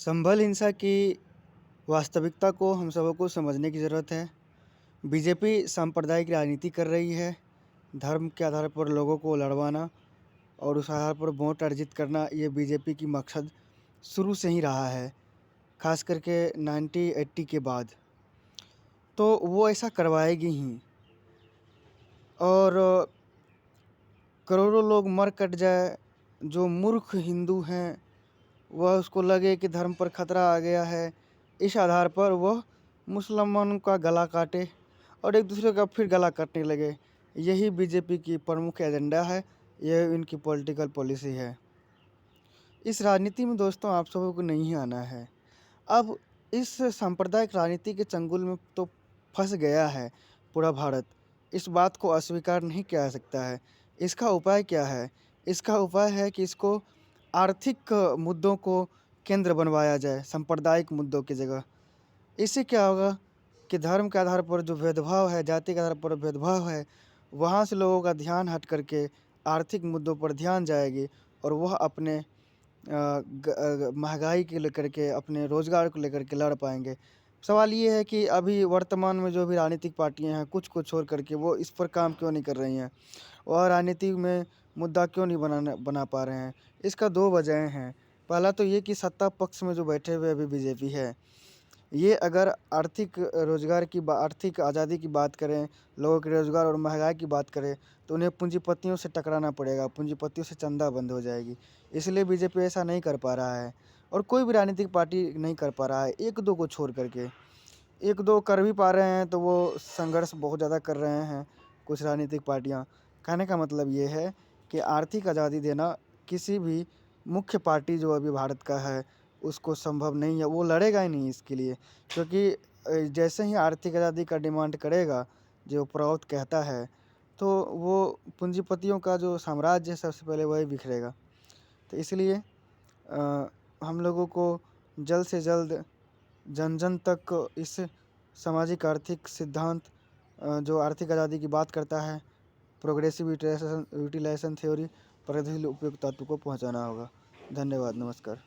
संभल हिंसा की वास्तविकता को हम सबको समझने की ज़रूरत है। बीजेपी सांप्रदायिक राजनीति कर रही है। धर्म के आधार पर लोगों को लड़वाना और उस आधार पर वोट अर्जित करना, ये बीजेपी की मकसद शुरू से ही रहा है, ख़ास करके 1980 के बाद। तो वो ऐसा करवाएगी ही। और करोड़ों लोग मर कट जाए, जो मूर्ख हिंदू हैं वह उसको लगे कि धर्म पर खतरा आ गया है, इस आधार पर वह मुसलमानों का गला काटे और एक दूसरे का फिर गला काटने लगे। यही बीजेपी की प्रमुख एजेंडा है, यह इनकी पॉलिटिकल पॉलिसी है। इस राजनीति में दोस्तों आप सबों को नहीं आना है। अब इस सांप्रदायिक राजनीति के चंगुल में तो फंस गया है पूरा भारत। इस बात को अस्वीकार नहीं किया जा सकता है। इसका उपाय क्या है? इसका उपाय है कि इसको आर्थिक मुद्दों को केंद्र बनवाया जाए सांप्रदायिक मुद्दों की जगह। इससे क्या होगा कि धर्म के आधार पर जो भेदभाव है, जाति के आधार पर भेदभाव है, वहाँ से लोगों का ध्यान हट करके आर्थिक मुद्दों पर ध्यान जाएगी और वह अपने महंगाई को लेकर के, अपने रोज़गार को लेकर के लड़ पाएंगे। सवाल ये है कि अभी वर्तमान में जो भी राजनीतिक पार्टियां हैं, कुछ को छोड़ करके वो इस पर काम क्यों नहीं कर रही हैं और राजनीति में मुद्दा क्यों नहीं बना पा रहे हैं? इसका दो वजहें हैं। पहला तो ये कि सत्ता पक्ष में जो बैठे हुए अभी बीजेपी है, ये अगर आर्थिक आज़ादी की बात करें, लोगों के रोज़गार और महंगाई की बात करें, तो उन्हें पूंजीपतियों से टकराना पड़ेगा, पूंजीपतियों से चंदा बंद हो जाएगी। इसलिए बीजेपी ऐसा नहीं कर पा रहा है और कोई भी राजनीतिक पार्टी नहीं कर पा रहा है, एक दो को छोड़ करके। एक दो कर भी पा रहे हैं तो वो संघर्ष बहुत ज़्यादा कर रहे हैं कुछ राजनीतिक पार्टियाँ। कहने का मतलब ये है कि आर्थिक आज़ादी देना किसी भी मुख्य पार्टी जो अभी भारत का है उसको संभव नहीं है, वो लड़ेगा ही नहीं इसके लिए। क्योंकि जैसे ही आर्थिक आज़ादी का डिमांड करेगा, जो उपरोक्त कहता है, तो वो पूंजीपतियों का जो साम्राज्य है सबसे पहले वही बिखरेगा। तो इसलिए हम लोगों को जल्द से जल्द जन जन तक इस सामाजिक आर्थिक सिद्धांत जो आर्थिक आज़ादी की बात करता है, प्रोग्रेसिव यूटिलाइजेशन थ्योरी, प्रगतिशील उपयोग तत्व को पहुंचाना होगा। धन्यवाद, नमस्कार।